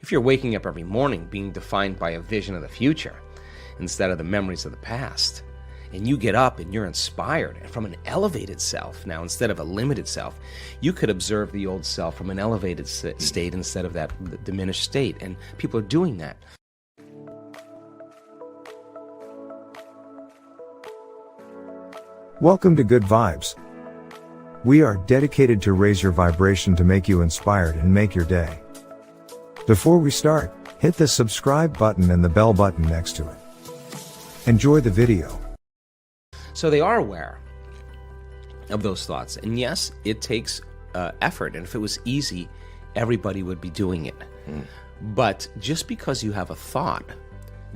If you're waking up every morning being defined by a vision of the future instead of the memories of the past, and you get up and you're inspired from an elevated self now instead of a limited self, you could observe the old self from an elevated state instead of that diminished state. And people are doing that. Welcome to Good Vibes. We are dedicated to raise your vibration to make you inspired and make your day. Before we start, hit the subscribe button and the bell button next to it. Enjoy the video. So they are aware of those thoughts. And yes, it takes effort. And if it was easy, everybody would be doing it. But just because you have a thought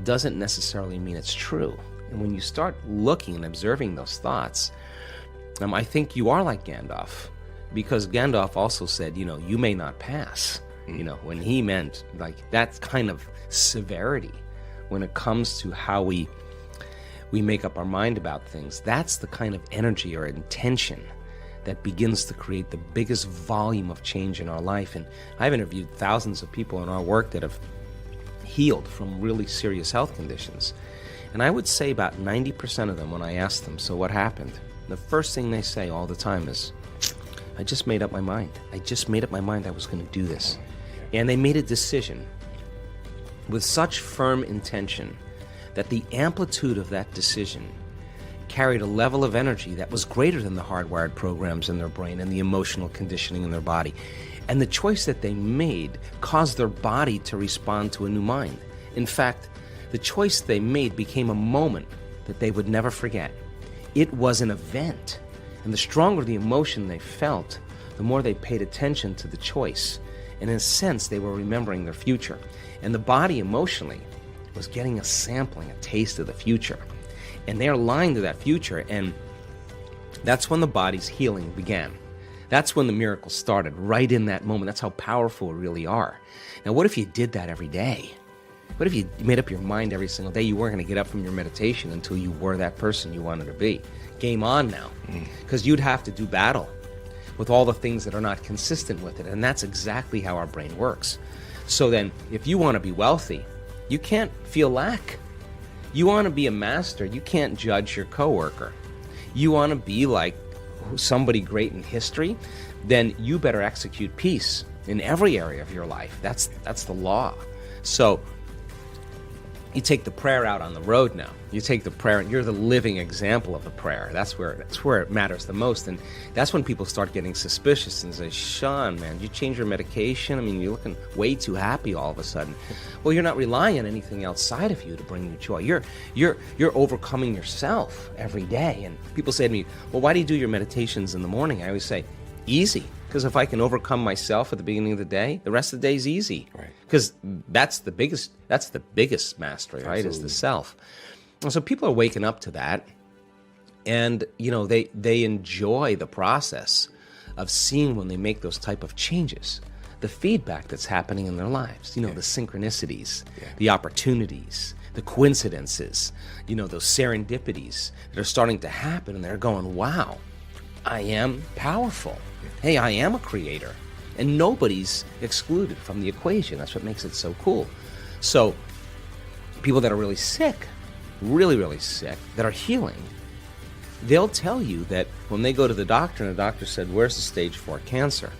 doesn't necessarily mean it's true. And when you start looking and observing those thoughts, I think you are like Gandalf. Because Gandalf also said, you may not pass. When he meant like that kind of severity when it comes to how we make up our mind about things. That's the kind of energy or intention that begins to create the biggest volume of change in our life. And I've interviewed thousands of people in our work that have healed from really serious health conditions. And I would say about 90% of them, when I ask them, so what happened? The first thing they say all the time is, I just made up my mind. I just made up my mind I was going to do this. And they made a decision with such firm intention that the amplitude of that decision carried a level of energy that was greater than the hardwired programs in their brain and the emotional conditioning in their body. And the choice that they made caused their body to respond to a new mind. In fact, the choice they made became a moment that they would never forget. It was an event. And the stronger the emotion they felt, the more they paid attention to the choice. And in a sense, they were remembering their future. And the body emotionally was getting a sampling, a taste of the future. And they're aligned to that future. And that's when the body's healing began. That's when the miracle started, right in that moment. That's how powerful we really are. Now, what if you did that every day? What if you made up your mind every single day you weren't going to get up from your meditation until you were that person you wanted to be? Game on now. Because you'd have to do battle with all the things that are not consistent with it. And that's exactly how our brain works. So then, if you want to be wealthy, you can't feel lack. You want to be a master, you can't judge your coworker. You want to be like somebody great in history, then you better execute peace in every area of your life. That's the law. So you take the prayer out on the road now. You take the prayer, and you're the living example of the prayer. That's where it matters the most. And that's when people start getting suspicious and say, Sean, man, you change your medication? I mean, you're looking way too happy all of a sudden. Well, you're not relying on anything outside of you to bring you joy. You're overcoming yourself every day. And people say to me, well, why do you do your meditations in the morning? I always say, easy. Because if I can overcome myself at the beginning of the day, the rest of the day is easy. Right. Because that's the biggest mastery, right? Absolutely. Is the self. And so people are waking up to that, and they enjoy the process of seeing when they make those type of changes, the feedback that's happening in their lives. The synchronicities, the opportunities, the coincidences, those serendipities that are starting to happen, and they're going, wow, I am powerful. Hey, I am a creator. And nobody's excluded from the equation. That's what makes it so cool. So people that are really sick, really, really sick, that are healing, they'll tell you that when they go to the doctor and the doctor said, where's the stage 4 cancer?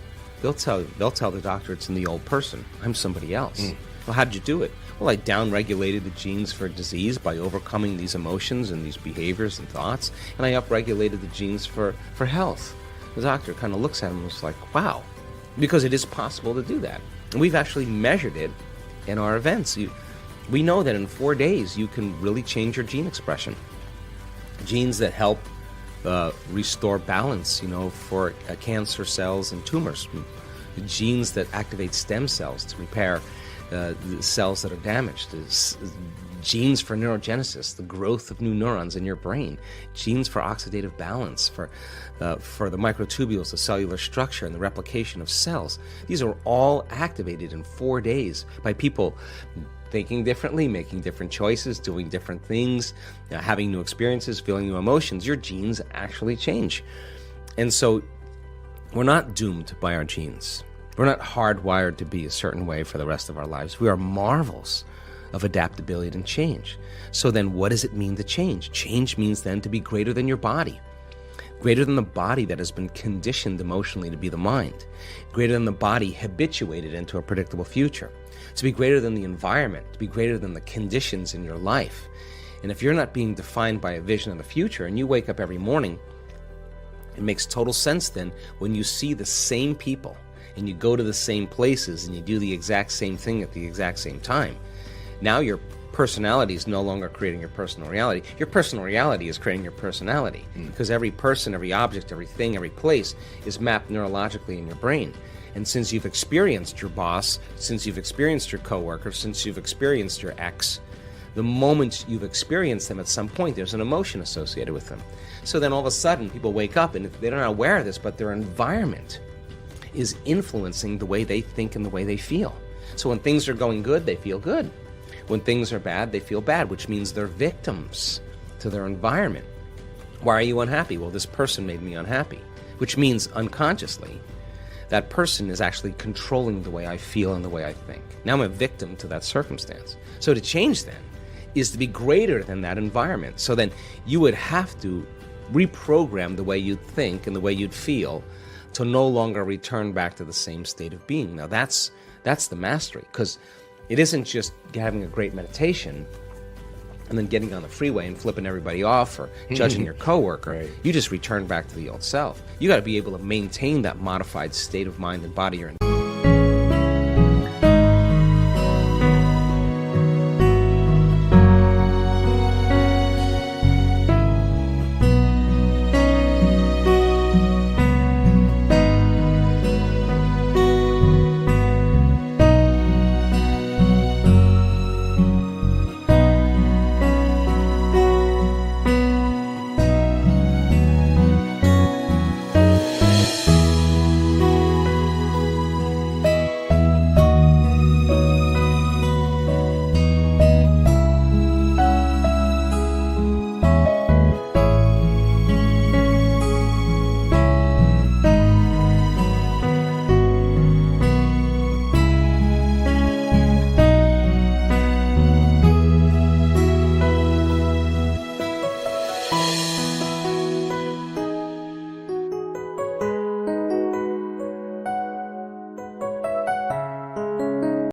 They'll tell the doctor it's in the old person. I'm somebody else. Well, how'd you do it? Well, I downregulated the genes for disease by overcoming these emotions and these behaviors and thoughts, and I upregulated the genes for health. The doctor kind of looks at him and was like, wow, because it is possible to do that. And we've actually measured it in our events. We know that in 4 days you can really change your gene expression. Genes that help restore balance, for cancer cells and tumors. Genes that activate stem cells to repair the cells that are damaged. Genes for neurogenesis, the growth of new neurons in your brain. Genes for oxidative balance, for the microtubules, the cellular structure, and the replication of cells. These are all activated in 4 days by people thinking differently, making different choices, doing different things, having new experiences, feeling new emotions. Your genes actually change. And so we're not doomed by our genes. We're not hardwired to be a certain way for the rest of our lives. We are marvels of adaptability and change. So then what does it mean to change? Change means then to be greater than your body. Greater than the body that has been conditioned emotionally to be the mind. Greater than the body habituated into a predictable future. To be greater than the environment. To be greater than the conditions in your life. And if you're not being defined by a vision of the future and you wake up every morning, it makes total sense then when you see the same people and you go to the same places and you do the exact same thing at the exact same time. Now your personality is no longer creating your personal reality. Your personal reality is creating your personality. Because every person, every object, every thing, every place is mapped neurologically in your brain. And since you've experienced your boss, since you've experienced your coworker, since you've experienced your ex, the moment you've experienced them at some point, there's an emotion associated with them. So then all of a sudden people wake up and they're not aware of this, but their environment is influencing the way they think and the way they feel. So when things are going good, they feel good. When things are bad, they feel bad, which means they're victims to their environment. Why are you unhappy? Well, this person made me unhappy, which means unconsciously, that person is actually controlling the way I feel and the way I think. Now I'm a victim to that circumstance. So to change then is to be greater than that environment. So then you would have to reprogram the way you'd think and the way you'd feel to no longer return back to the same state of being. Now that's the mastery, because it isn't just having a great meditation and then getting on the freeway and flipping everybody off or judging your coworker. Right. You just return back to the old self. You got to be able to maintain that modified state of mind and body you're in.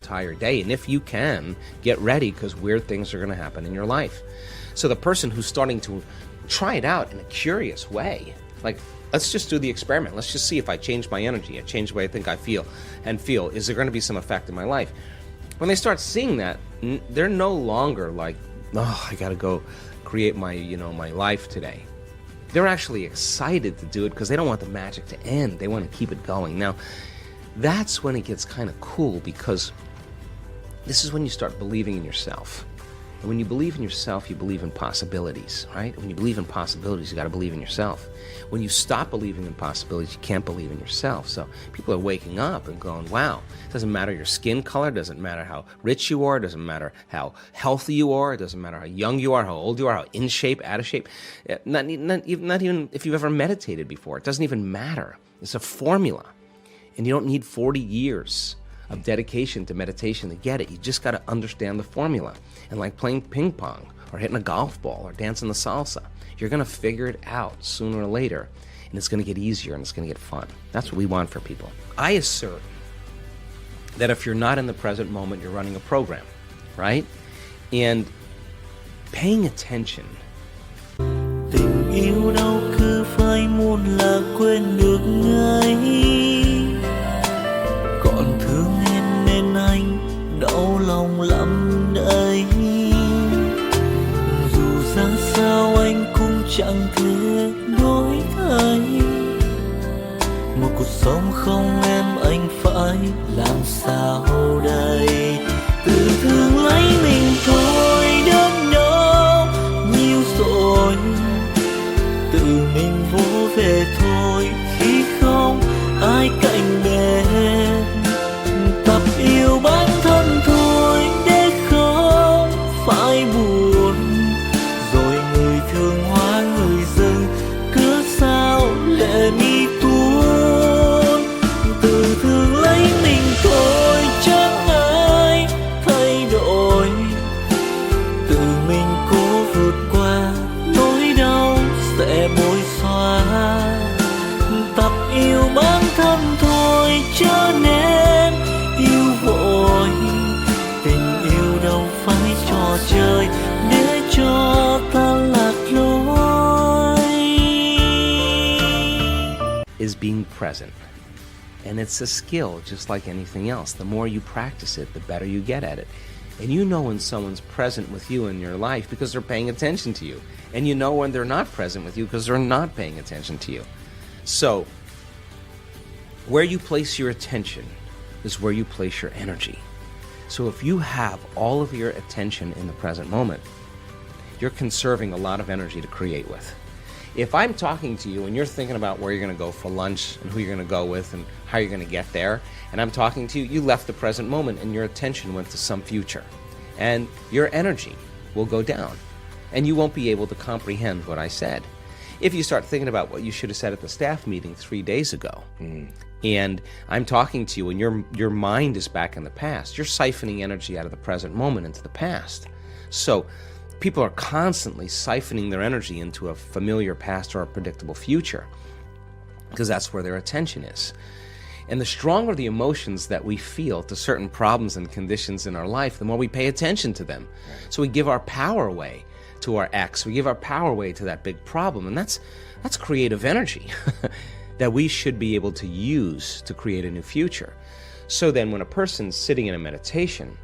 Entire day, and if you can, get ready, because weird things are going to happen in your life. So the person who's starting to try it out in a curious way, like, let's just do the experiment, let's just see if I change my energy, I change the way I think I feel, is there going to be some effect in my life? When they start seeing that, they're no longer like, oh, I got to go create my my life today. They're actually excited to do it because they don't want the magic to end. They want to keep it going. Now, that's when it gets kind of cool, because this is when you start believing in yourself. And when you believe in yourself, you believe in possibilities, right? When you believe in possibilities, you got to believe in yourself. When you stop believing in possibilities, you can't believe in yourself. So people are waking up and going, wow, it doesn't matter your skin color, it doesn't matter how rich you are, it doesn't matter how healthy you are, it doesn't matter how young you are, how old you are, how in shape, out of shape. Not even if you've ever meditated before. It doesn't even matter. It's a formula. And you don't need 40 years of dedication to meditation to get it. You just got to understand the formula. And like playing ping pong or hitting a golf ball or dancing the salsa, you're going to figure it out sooner or later, and it's going to get easier and it's going to get fun. That's what we want for people. I assert that if you're not in the present moment, you're running a program, right? And paying attention. Tình yêu đâu cứ phải muốn là quên được ngay. Còn thương em nên anh đau lòng lắm đây. Dù ra sao anh cũng chẳng thể đổi thay. Một cuộc sống không em anh phải làm sao đây? Tự thương lấy mình thôi đớn đau nhiều rồi. Tự mình vỗ về thôi khi không ai cạnh bên. Tập yêu bản thân thôi để không phải buồn. Rồi người thương hóa người dưng cứ sao lệ mi tuôn. Tự thương lấy being present. And it's a skill just like anything else. The more you practice it, the better you get at it. And you know when someone's present with you in your life because they're paying attention to you. And you know when they're not present with you because they're not paying attention to you. So, where you place your attention is where you place your energy. So if you have all of your attention in the present moment, you're conserving a lot of energy to create with. If I'm talking to you and you're thinking about where you're going to go for lunch and who you're going to go with and how you're going to get there, and I'm talking to you, you left the present moment and your attention went to some future. And your energy will go down and you won't be able to comprehend what I said. If you start thinking about what you should have said at the staff meeting 3 days ago, and I'm talking to you and your mind is back in the past, you're siphoning energy out of the present moment into the past. So people are constantly siphoning their energy into a familiar past or a predictable future because that's where their attention is. And the stronger the emotions that we feel to certain problems and conditions in our life, the more we pay attention to them. So we give our power away to our ex, we give our power away to that big problem, and that's creative energy that we should be able to use to create a new future. So then when a person's sitting in a meditation,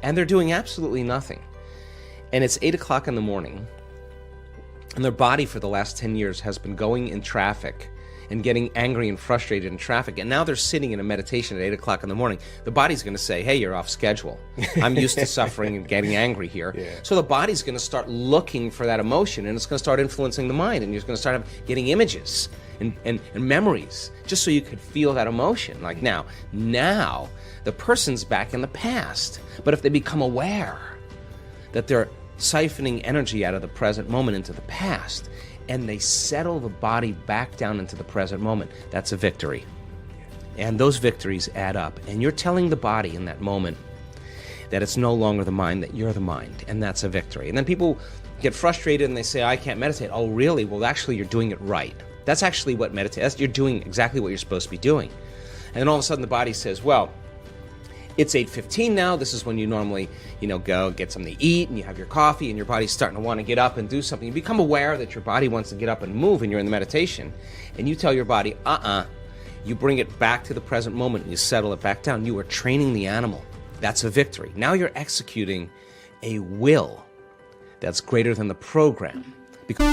and they're doing absolutely nothing. And it's 8 o'clock in the morning, and their body for the last 10 years has been going in traffic and getting angry and frustrated in traffic, and now they're sitting in a meditation at 8 o'clock in the morning, the body's going to say, hey, you're off schedule. I'm used to suffering and getting angry here. So the body's going to start looking for that emotion, and it's going to start influencing the mind, and you're going to start getting images and memories just so you could feel that emotion. Like now the person's back in the past. But if they become aware that they're siphoning energy out of the present moment into the past, and they settle the body back down into the present moment, that's a victory. And those victories add up. And you're telling the body in that moment that it's no longer the mind, that you're the mind, and that's a victory. And then people get frustrated and they say, I can't meditate. Oh, really? Well, actually, you're doing it right. That's actually what meditation, you're doing exactly what you're supposed to be doing. And then all of a sudden the body says, well, it's 8:15 now. This is when you normally, go get something to eat, and you have your coffee, and your body's starting to want to get up and do something. You become aware that your body wants to get up and move, and you're in the meditation. And you tell your body, You bring it back to the present moment, and you settle it back down. You are training the animal. That's a victory. Now you're executing a will that's greater than the program. Because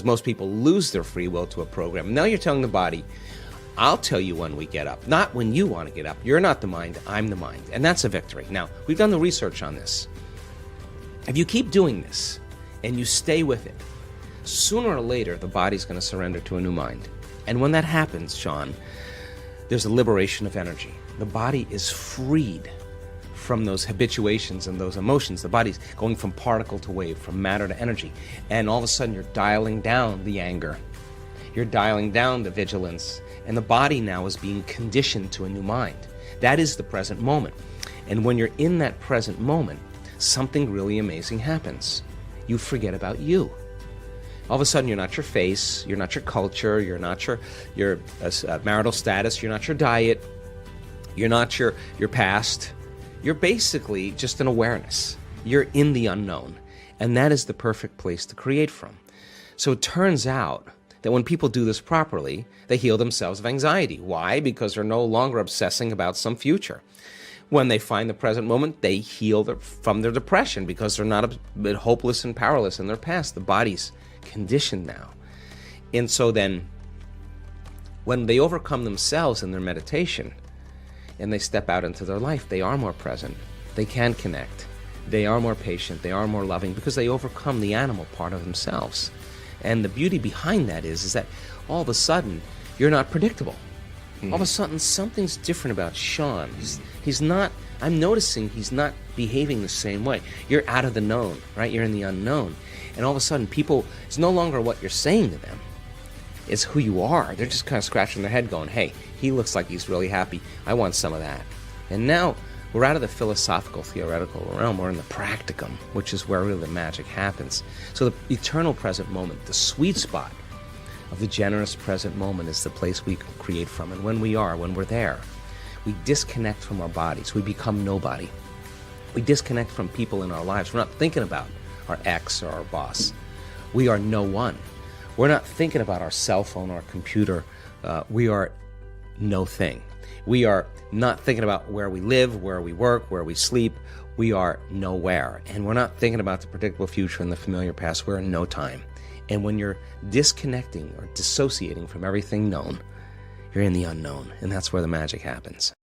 most people lose their free will to a program. Now you're telling the body, I'll tell you when we get up, not when you want to get up. You're not the mind, I'm the mind. And that's a victory. Now, we've done the research on this. If you keep doing this and you stay with it, sooner or later the body's going to surrender to a new mind. And when that happens, Sean, there's a liberation of energy. The body is freed from those habituations and those emotions. The body's going from particle to wave, from matter to energy. And all of a sudden you're dialing down the anger. You're dialing down the vigilance. And the body now is being conditioned to a new mind. That is the present moment. And when you're in that present moment, something really amazing happens. You forget about you. All of a sudden you're not your face, you're not your culture, you're not your marital status, you're not your diet, you're not your past. You're basically just an awareness. You're in the unknown. And that is the perfect place to create from. So it turns out that when people do this properly, they heal themselves of anxiety. Why? Because they're no longer obsessing about some future. When they find the present moment, they heal from their depression because they're not a bit hopeless and powerless in their past. The body's conditioned now. And so then, when they overcome themselves in their meditation, and they step out into their life, they are more present. They can connect. They are more patient. They are more loving because they overcome the animal part of themselves. And the beauty behind that is that all of a sudden, you're not predictable. All of a sudden, something's different about Sean. He's not, I'm noticing he's not behaving the same way. You're out of the known, right? You're in the unknown. And all of a sudden, people, it's no longer what you're saying to them. It's who you are. They're just kind of scratching their head going, hey, he looks like he's really happy. I want some of that. And now we're out of the philosophical, theoretical realm. We're in the practicum, which is where really the magic happens. So the eternal present moment, the sweet spot of the generous present moment is the place we can create from. And when we're there, we disconnect from our bodies. We become nobody. We disconnect from people in our lives. We're not thinking about our ex or our boss. We are no one. We're not thinking about our cell phone or our computer. We are no thing. We are not thinking about where we live, where we work, where we sleep. We are nowhere. And we're not thinking about the predictable future and the familiar past. We're in no time. And when you're disconnecting or dissociating from everything known, You're in the unknown, and that's where the magic happens.